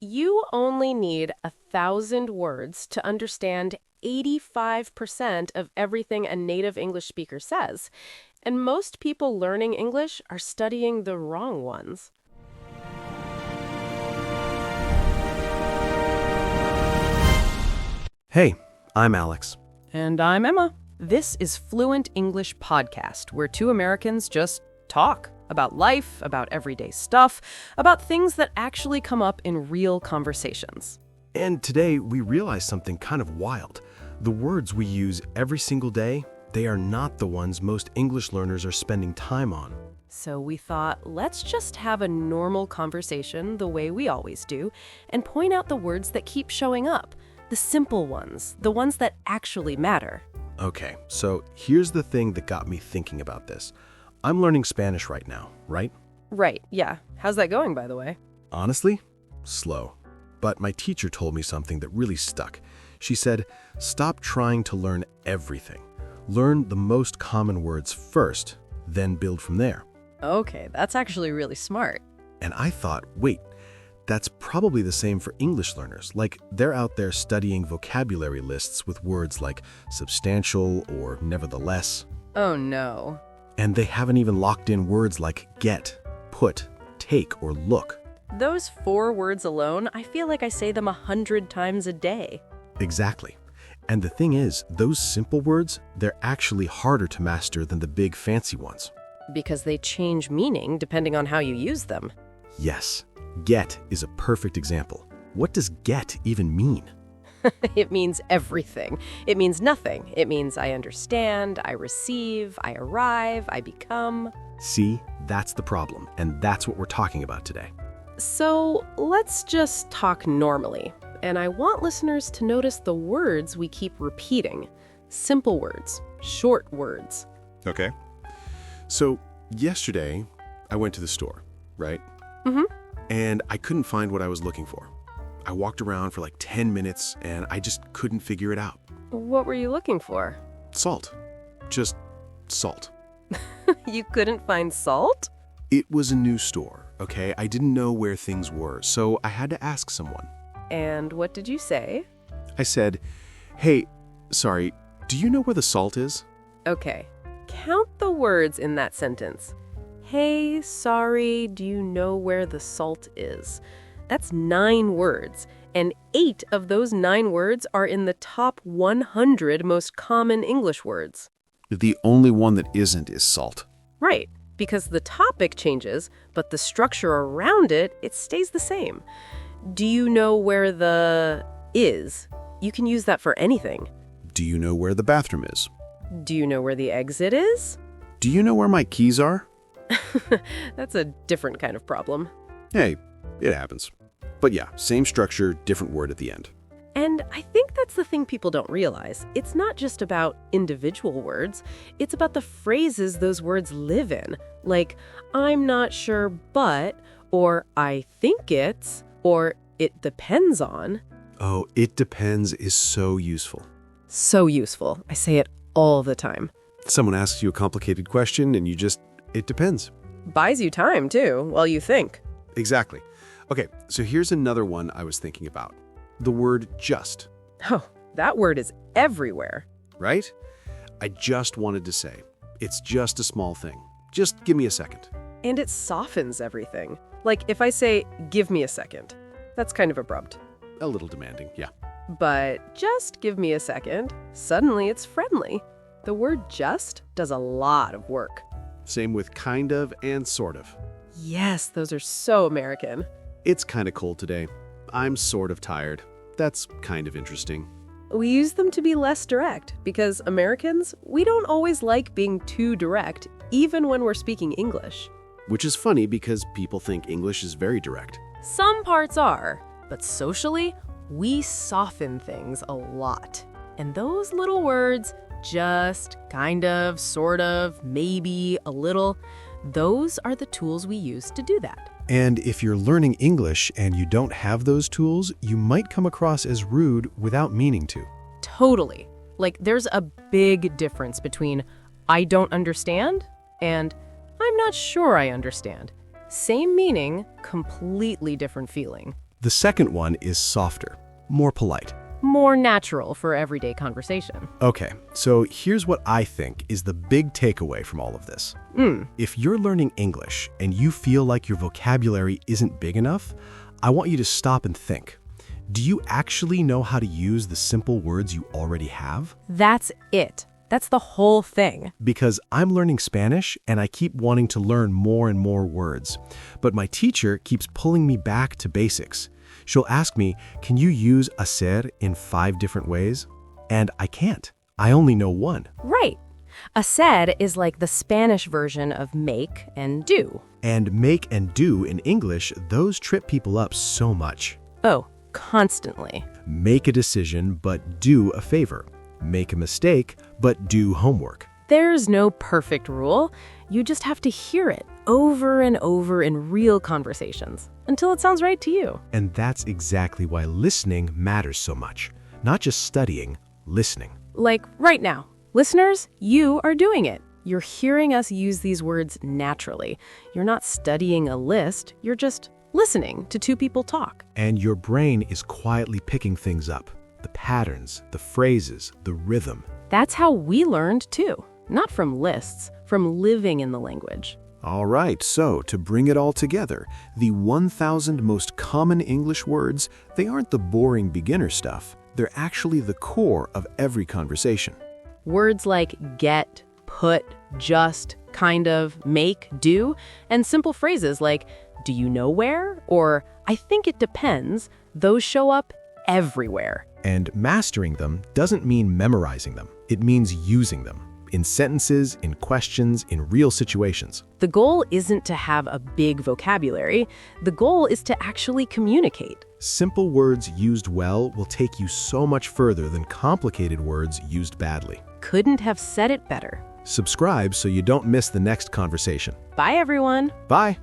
You only need 1,000 words to understand 85% of everything a native English speaker says. And most people learning English are studying the wrong ones. Hey, I'm Alex. And I'm Emma. This is Fluent English Podcast, where two Americans just talk about life, about everyday stuff, about things that actually come up in real conversations. And today we realized something kind of wild. The words we use every single day, they are not the ones most English learners are spending time on. So we thought, let's just have a normal conversation the way we always do, and point out the words that keep showing up, the simple ones, the ones that actually matter. Okay, so here's the thing that got me thinking about this. I'm learning Spanish right now, right? Right, yeah. How's that going, by the way? Honestly, slow. But my teacher told me something that really stuck. She said, stop trying to learn everything. Learn the most common words first, then build from there. Okay, that's actually really smart. And I thought, wait, that's probably the same for English learners. Like, they're out there studying vocabulary lists with words like substantial or nevertheless. Oh no. And they haven't even locked in words like get, put, take, or look. Those 4 words alone, I feel like I say them 100 times a day. Exactly. And the thing is, those simple words, they're actually harder to master than the big fancy ones. Because they change meaning depending on how you use them. Yes, get is a perfect example. What does get even mean? It means everything. It means nothing. It means I understand, I receive, I arrive, I become. See, that's the problem, and that's what we're talking about today. So let's just talk normally. And I want listeners to notice the words we keep repeating. Simple words, short words. Okay. So yesterday, I went to the store, right? Mm-hmm. And I couldn't find what I was looking for. I walked around for like 10 minutes and I just couldn't figure it out. What were you looking for? Salt. Just salt. You couldn't find salt? It was a new store, okay? I didn't know where things were, so I had to ask someone. And what did you say? I said, hey, sorry, do you know where the salt is? Okay, count the words in that sentence. Hey, sorry, do you know where the salt is? That's 9 words, and 8 of those 9 words are in the top 100 most common English words. The only one that isn't is salt. Right, because the topic changes, but the structure around it, it stays the same. Do you know where the is? You can use that for anything. Do you know where the bathroom is? Do you know where the exit is? Do you know where my keys are? That's a different kind of problem. Hey, it happens. But yeah, same structure, different word at the end. And I think that's the thing people don't realize. It's not just about individual words. It's about the phrases those words live in. Like, I'm not sure, but, or I think it's, or it depends on. Oh, it depends is so useful. So useful. I say it all the time. Someone asks you a complicated question and you just, it depends. Buys you time, too, while you think. Exactly. Okay, so here's another one I was thinking about. The word just. Oh, that word is everywhere. Right? I just wanted to say, it's just a small thing. Just give me a second. And it softens everything. Like if I say, give me a second, that's kind of abrupt. A little demanding, yeah. But just give me a second, suddenly it's friendly. The word just does a lot of work. Same with kind of and sort of. Yes, those are so American. It's kind of cold today. I'm sort of tired. That's kind of interesting. We use them to be less direct because Americans, we don't always like being too direct, even when we're speaking English. Which is funny because people think English is very direct. Some parts are, but socially, we soften things a lot. And those little words, just, kind of, sort of, maybe, a little, those are the tools we use to do that. And if you're learning English and you don't have those tools, you might come across as rude without meaning to. Totally. Like, there's a big difference between I don't understand and I'm not sure I understand. Same meaning, completely different feeling. The second one is softer, more polite. More natural for everyday conversation. Okay, so here's what I think is the big takeaway from all of this. If you're learning English and you feel like your vocabulary isn't big enough, I want you to stop and think. Do you actually know how to use the simple words you already have? That's it. That's the whole thing. Because I'm learning Spanish and I keep wanting to learn more and more words. But my teacher keeps pulling me back to basics. She'll ask me, can you use hacer in 5 different ways? And I can't. I only know one. Right. Hacer is like the Spanish version of make and do. And make and do in English, those trip people up so much. Oh, constantly. Make a decision, but do a favor. Make a mistake, but do homework. There's no perfect rule. You just have to hear it over and over in real conversations until it sounds right to you. And that's exactly why listening matters so much. Not just studying, listening. Like right now. Listeners, you are doing it. You're hearing us use these words naturally. You're not studying a list. You're just listening to 2 people talk. And your brain is quietly picking things up. The patterns, the phrases, the rhythm. That's how we learned too. Not from lists, from living in the language. All right, so to bring it all together, the 1,000 most common English words, they aren't the boring beginner stuff. They're actually the core of every conversation. Words like get, put, just, kind of, make, do, and simple phrases like, do you know where? Or, I think it depends, those show up everywhere. And mastering them doesn't mean memorizing them. It means using them. In sentences, in questions, in real situations. The goal isn't to have a big vocabulary. The goal is to actually communicate. Simple words used well will take you so much further than complicated words used badly. Couldn't have said it better. Subscribe so you don't miss the next conversation. Bye, everyone. Bye.